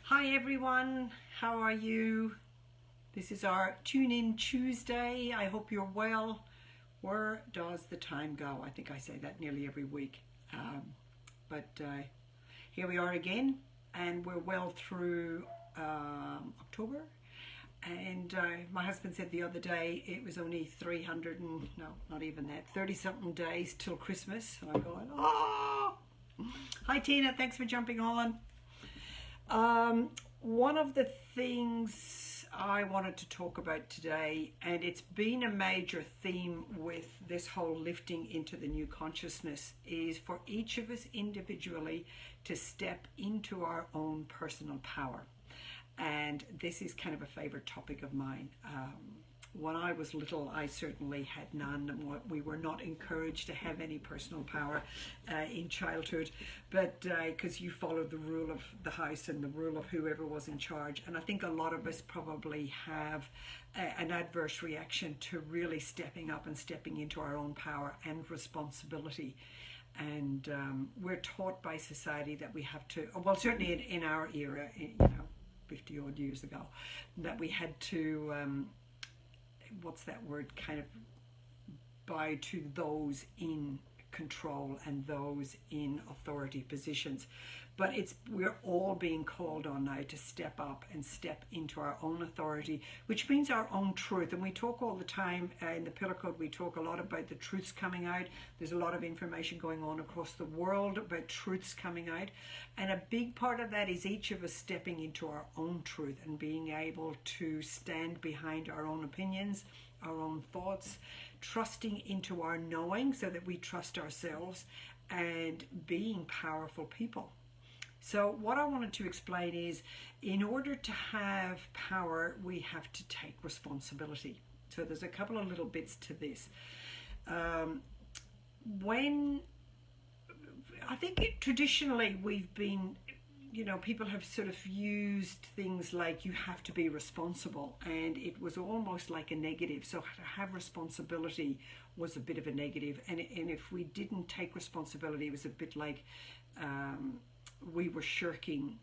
Hi everyone, how are you? This is our Tune In Tuesday. I hope you're well. Where does the time go? I think I say that nearly every week. But here we are again, and we're well through October. And my husband said the other day it was only 300 and, no, not even that, 30 something days till Christmas. And I'm going, oh! Hi Tina, thanks for jumping on. One of the things I wanted to talk about today, and it's been a major theme with this whole lifting into the new consciousness, is for each of us individually to step into our own personal power. And this is kind of a favorite topic of mine. When I was little, I certainly had none, and we were not encouraged to have any personal power in childhood, but because you followed the rule of the house and the rule of whoever was in charge. And I think a lot of us probably have an adverse reaction to really stepping up and stepping into our own power and responsibility. And we're taught by society that we have to, well, certainly in our era, 50 odd years ago, that we had to what's that word, kind of bow to those in control and those in authority positions. But we're all being called on now to step up and step into our own authority, which means our own truth. And we talk all the time in the Pillar Code, we talk a lot about the truths coming out. There's a lot of information going on across the world about truths coming out. And a big part of that is each of us stepping into our own truth and being able to stand behind our own opinions, our own thoughts, trusting into our knowing so that we trust ourselves, and being powerful people. So what I wanted to explain is, in order to have power, we have to take responsibility. So there's a couple of little bits to this. Traditionally we've been, people have sort of used things like you have to be responsible, and it was almost like a negative. So to have responsibility was a bit of a negative, and if we didn't take responsibility, it was a bit like we were shirking,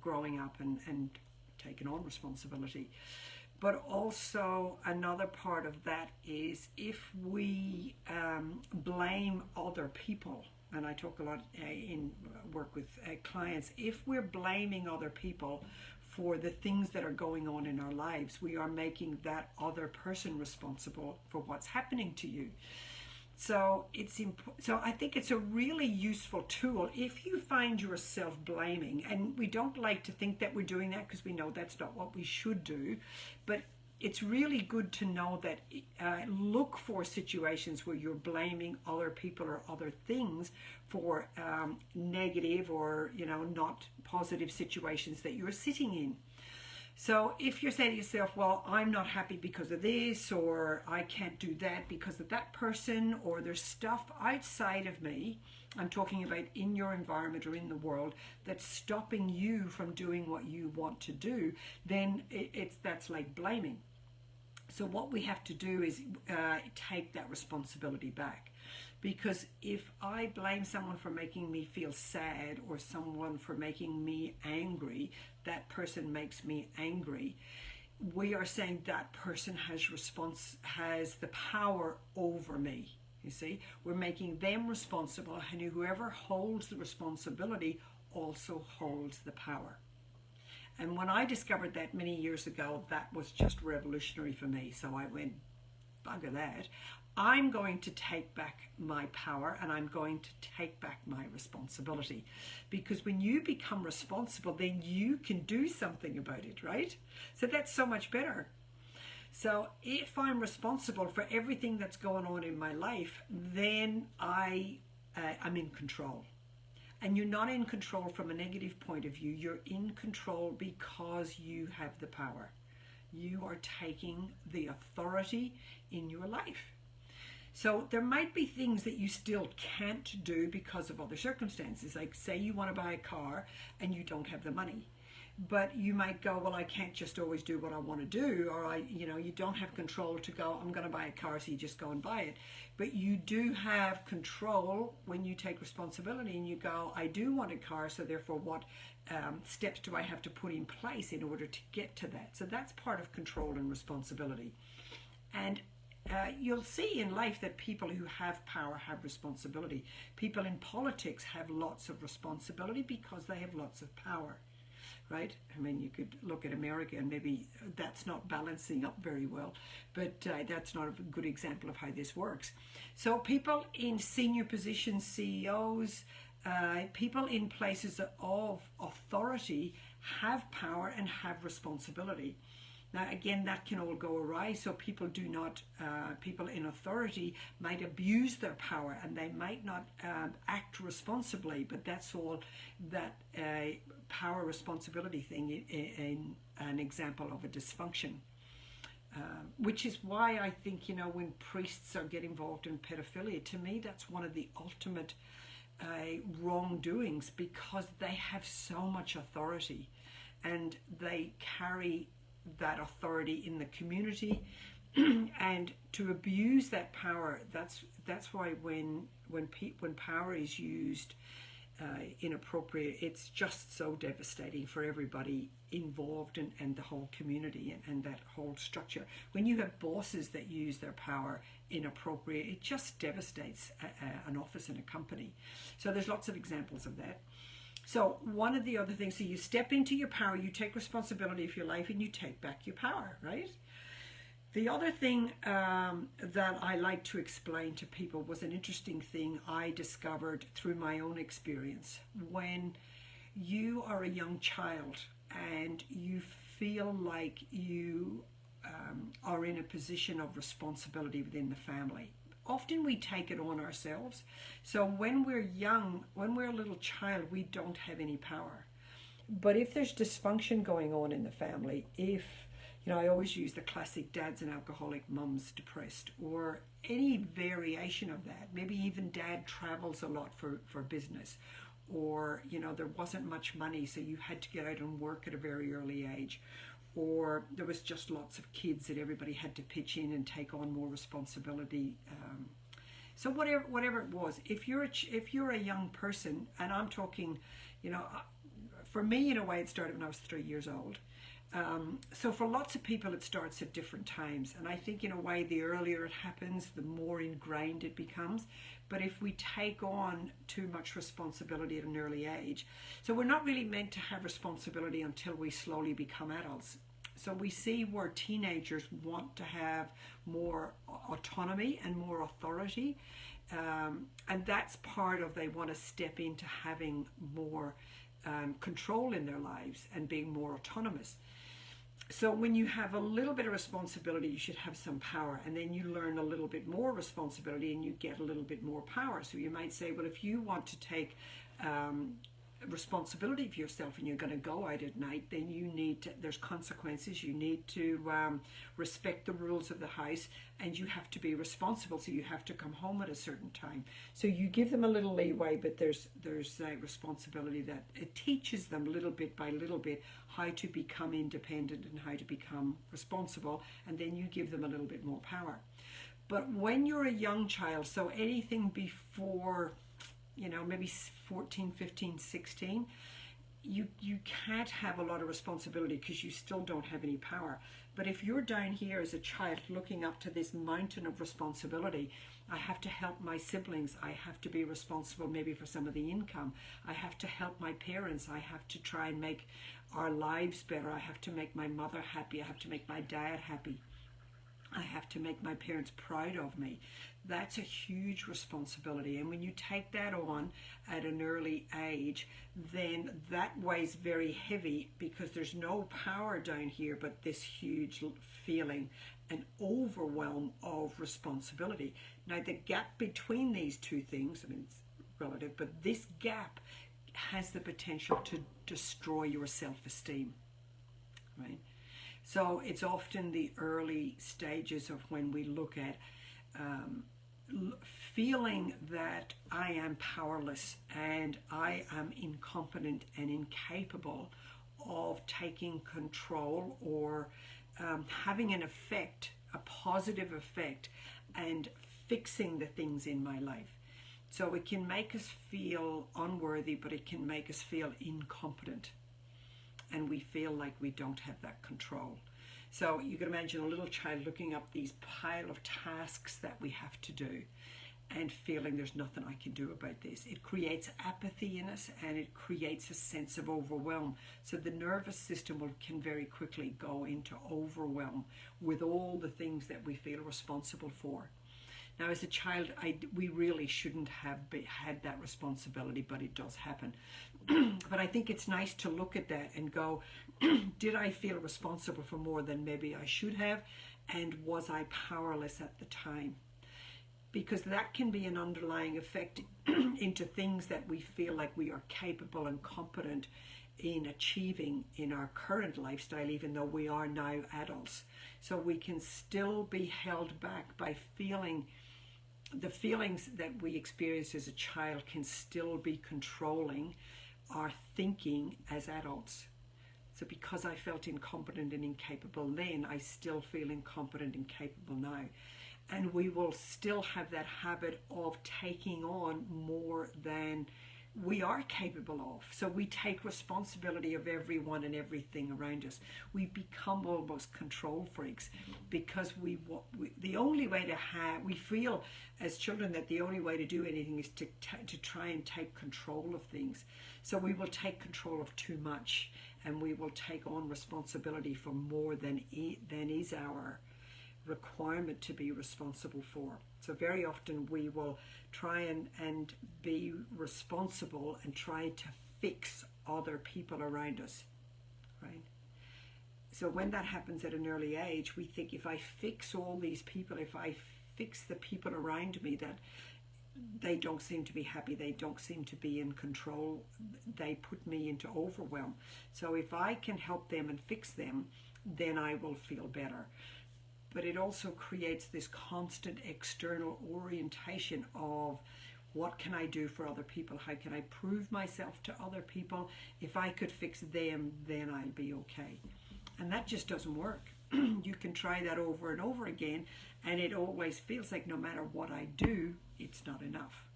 growing up and taking on responsibility. But also another part of that is if we blame other people, and I talk a lot in work with clients, if we're blaming other people for the things that are going on in our lives, we are making that other person responsible for what's happening to you. So so I think it's a really useful tool if you find yourself blaming, and we don't like to think that we're doing that because we know that's not what we should do, but it's really good to know that look for situations where you're blaming other people or other things for negative or not positive situations that you're sitting in. So if you're saying to yourself, well, I'm not happy because of this, or I can't do that because of that person, or there's stuff outside of me, I'm talking about in your environment or in the world, that's stopping you from doing what you want to do, then that's like blaming. So what we have to do is take that responsibility back. Because if I blame someone for making me feel sad, or someone for making me angry, that person makes me angry, we are saying that person has the power over me. You see, we're making them responsible, and whoever holds the responsibility also holds the power. And when I discovered that many years ago, that was just revolutionary for me. So I went, bugger that. I'm going to take back my power, and I'm going to take back my responsibility. Because when you become responsible, then you can do something about it, right? So that's so much better. So if I'm responsible for everything that's going on in my life, then I'm in control. And you're not in control from a negative point of view. You're in control because you have the power. You are taking the authority in your life. So there might be things that you still can't do because of other circumstances. Like say you want to buy a car and you don't have the money. But you might go, well, I can't just always do what I want to do, or you don't have control to go, I'm going to buy a car, so you just go and buy it. But you do have control when you take responsibility and you go, I do want a car, so therefore what steps do I have to put in place in order to get to that? So that's part of control and responsibility. And you'll see in life that people who have power have responsibility. People in politics have lots of responsibility because they have lots of power. Right? I mean, you could look at America and maybe that's not balancing up very well, but that's not a good example of how this works. So people in senior positions, CEOs, people in places of authority have power and have responsibility. Now, again, that can all go awry. So people people in authority might abuse their power and they might not act responsibly, but that's all that power responsibility thing in an example of a dysfunction. Which is why I think, when priests get involved in pedophilia, to me, that's one of the ultimate wrongdoings, because they have so much authority and they carry that authority in the community, and to abuse that power, that's why when power is used inappropriate, it's just so devastating for everybody involved and the whole community and that whole structure. When you have bosses that use their power inappropriate, it just devastates an office and a company. So there's lots of examples of that. So one of the other things, so you step into your power, you take responsibility of your life, and you take back your power, right? The other thing that I like to explain to people was an interesting thing I discovered through my own experience. When you are a young child and you feel like you are in a position of responsibility within the family, often we take it on ourselves. So when we're young, when we're a little child, we don't have any power. But if there's dysfunction going on in the family, if, I always use the classic dad's an alcoholic, mum's depressed, or any variation of that, maybe even dad travels a lot for business, or, there wasn't much money, so you had to get out and work at a very early age, or there was just lots of kids that everybody had to pitch in and take on more responsibility. So whatever it was, if you're a young person, and I'm talking, for me, in a way, it started when I was 3 years old. So for lots of people, it starts at different times. And I think, in a way, the earlier it happens, the more ingrained it becomes. But if we take on too much responsibility at an early age, so we're not really meant to have responsibility until we slowly become adults. So we see where teenagers want to have more autonomy and more authority. And that's part of, they want to step into having more control in their lives and being more autonomous. So when you have a little bit of responsibility, you should have some power, and then you learn a little bit more responsibility and you get a little bit more power. So you might say, well, if you want to take responsibility for yourself and you're going to go out at night, then you need to, there's consequences. You need to respect the rules of the house, and you have to be responsible, so you have to come home at a certain time. So you give them a little leeway, but there's a responsibility that it teaches them little bit by little bit how to become independent and how to become responsible, and then you give them a little bit more power. But when you're a young child, so anything before, maybe 14, 15, 16, you can't have a lot of responsibility because you still don't have any power. But if you're down here as a child looking up to this mountain of responsibility, I have to help my siblings, I have to be responsible maybe for some of the income, I have to help my parents, I have to try and make our lives better, I have to make my mother happy, I have to make my dad happy, I have to make my parents proud of me. That's a huge responsibility. And when you take that on at an early age, then that weighs very heavy, because there's no power down here, but this huge feeling, an overwhelm of responsibility. Now, the gap between these two things, it's relative, but this gap has the potential to destroy your self-esteem, right? So it's often the early stages of when we look at feeling that I am powerless and I am incompetent and incapable of taking control or having an effect, a positive effect, and fixing the things in my life. So it can make us feel unworthy, but it can make us feel incompetent. And we feel like we don't have that control. So you can imagine a little child looking up these pile of tasks that we have to do and feeling there's nothing I can do about this. It creates apathy in us, and it creates a sense of overwhelm. So the nervous system can very quickly go into overwhelm with all the things that we feel responsible for. Now, as a child, we really shouldn't have had that responsibility, but it does happen. But I think it's nice to look at that and go, did I feel responsible for more than maybe I should have? And was I powerless at the time? Because that can be an underlying effect into things that we feel like we are capable and competent in achieving in our current lifestyle, even though we are now adults. So we can still be held back by feeling the feelings that we experienced as a child can still be controlling our thinking as adults. So because I felt incompetent and incapable then, I still feel incompetent and capable now. And we will still have that habit of taking on more than we are capable of. So we take responsibility of everyone and everything around us. We become almost control freaks because the only way we feel as children that the only way to do anything is to try and take control of things. So we will take control of too much, and we will take on responsibility for more than is our requirement to be responsible for. So very often we will try and be responsible and try to fix other people around us, right? So when that happens at an early age, we think if I fix all these people, if I fix the people around me that they don't seem to be happy, they don't seem to be in control, they put me into overwhelm. So if I can help them and fix them, then I will feel better. But it also creates this constant external orientation of what can I do for other people? How can I prove myself to other people? If I could fix them, then I'll be okay. And that just doesn't work. You can try that over and over again, and it always feels like no matter what I do, it's not enough.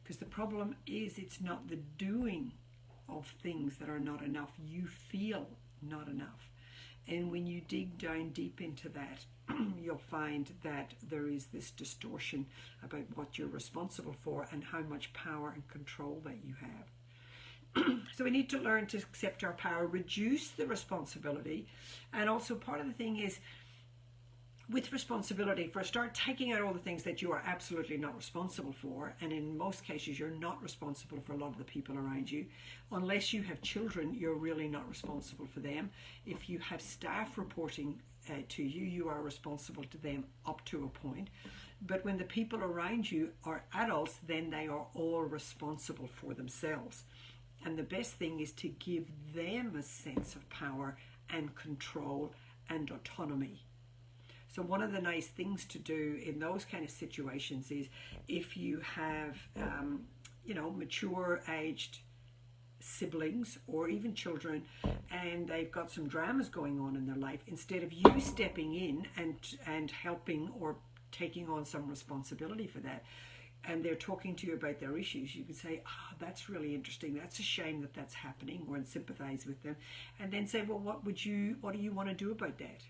Because the problem is it's not the doing of things that are not enough. You feel not enough. And when you dig down deep into that, you'll find that there is this distortion about what you're responsible for and how much power and control that you have. So we need to learn to accept our power, reduce the responsibility, and also part of the thing is with responsibility, for a start, taking out all the things that you are absolutely not responsible for, and in most cases you're not responsible for a lot of the people around you. Unless you have children, you're really not responsible for them. If you have staff reporting to you, you are responsible to them up to a point. But when the people around you are adults, then they are all responsible for themselves. And the best thing is to give them a sense of power and control and autonomy. So one of the nice things to do in those kind of situations is if you have, mature aged siblings or even children and they've got some dramas going on in their life, instead of you stepping in and helping or taking on some responsibility for that, and they're talking to you about their issues, you can say, that's really interesting, that's a shame that that's happening, or sympathize with them, and then say, well, what do you want to do about that?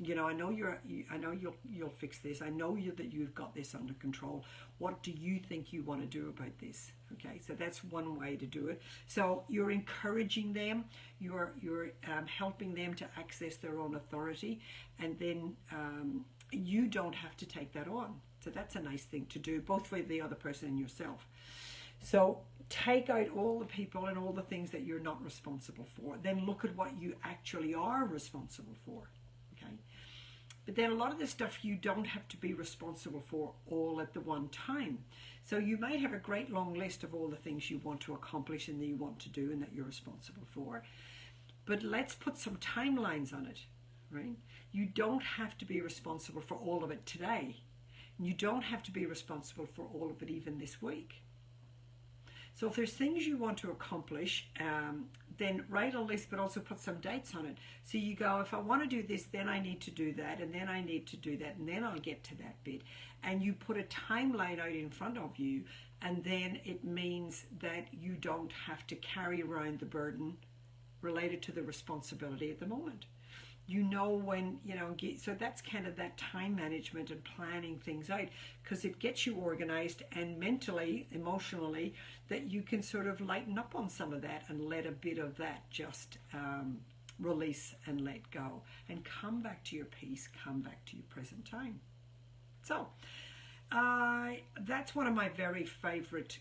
I know you'll fix this. I know that you've got this under control. What do you think you want to do about this? Okay, so that's one way to do it. So you're encouraging them, you're helping them to access their own authority, and then you don't have to take that on. So that's a nice thing to do, both for the other person and yourself. So take out all the people and all the things that you're not responsible for. Then look at what you actually are responsible for. Okay. But then a lot of this stuff you don't have to be responsible for all at the one time. So you might have a great long list of all the things you want to accomplish and that you want to do and that you're responsible for. But let's put some timelines on it, right? You don't have to be responsible for all of it today. You don't have to be responsible for all of it even this week. So if there's things you want to accomplish, then write a list, but also put some dates on it. So you go, if I want to do this, then I need to do that, and then I need to do that, and then I'll get to that bit. And you put a timeline out in front of you, and then it means that you don't have to carry around the burden related to the responsibility at the moment. You know when, so that's kind of that time management and planning things out, because it gets you organized, and mentally, emotionally, that you can sort of lighten up on some of that and let a bit of that just release and let go, and come back to your peace, come back to your present time. So that's one of my very favorite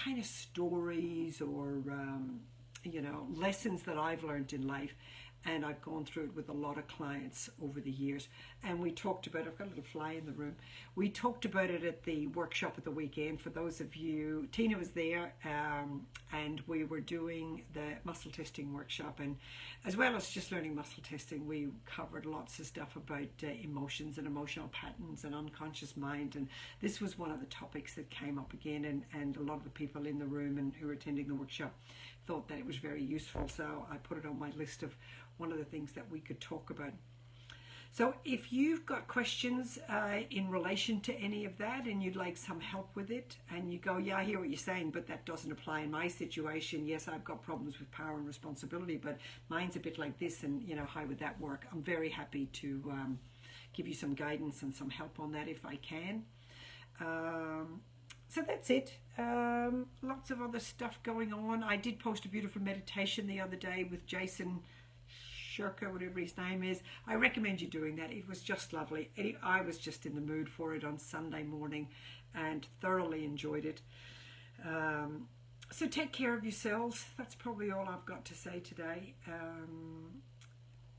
kind of stories or lessons that I've learned in life. And I've gone through it with a lot of clients over the years. And we talked about, I've got a little fly in the room. We talked about it at the workshop at the weekend. For those of you, Tina was there, and we were doing the muscle testing workshop. And as well as just learning muscle testing, we covered lots of stuff about emotions and emotional patterns and unconscious mind. And this was one of the topics that came up again. And a lot of the people in the room and who were attending the workshop thought that it was very useful. So I put it on my list of one of the things that we could talk about. So if you've got questions in relation to any of that, and you'd like some help with it, and you go, yeah, I hear what you're saying, but that doesn't apply in my situation. Yes, I've got problems with power and responsibility, but mine's a bit like this, and how would that work? I'm very happy to give you some guidance and some help on that if I can. So that's it. Lots of other stuff going on. I did post a beautiful meditation the other day with Jason Shirka, whatever his name is. I recommend you doing that. It was just lovely. I was just in the mood for it on Sunday morning and thoroughly enjoyed it. So take care of yourselves. That's probably all I've got to say today.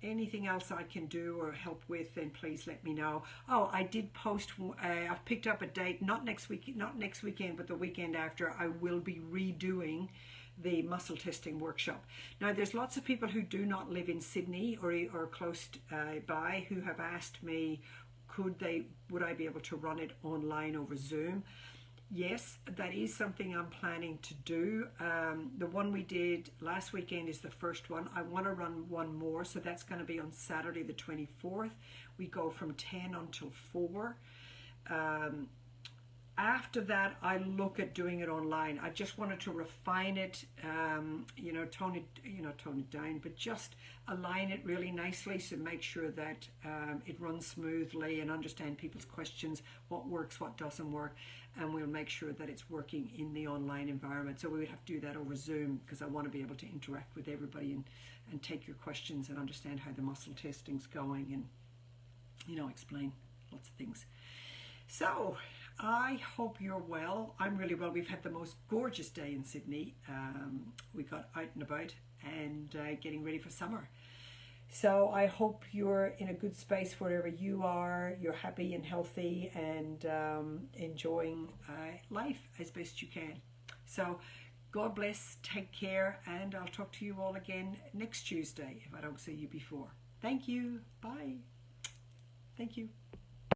Anything else I can do or help with, then please let me know. Oh, I did post, I've picked up a date, not next weekend, but the weekend after. I will be redoing the muscle testing workshop. Now, there's lots of people who do not live in Sydney or close by who have asked me, would I be able to run it online over Zoom? Yes, that is something I'm planning to do. The one we did last weekend is the first one. I want to run one more, so that's going to be on Saturday the 24th. We go from 10 until 4. After that, I look at doing it online. I just wanted to refine it, tone it down, but just align it really nicely, so make sure that it runs smoothly and understand people's questions, what works, what doesn't work, and we'll make sure that it's working in the online environment. So we would have to do that over Zoom, because I want to be able to interact with everybody and take your questions and understand how the muscle testing's going, and explain lots of things. So I hope you're well. I'm really well. We've had the most gorgeous day in Sydney. We got out and about and getting ready for summer. So I hope you're in a good space wherever you are. You're happy and healthy and enjoying life as best you can. So God bless, take care, and I'll talk to you all again next Tuesday if I don't see you before. Thank you. Bye. Thank you.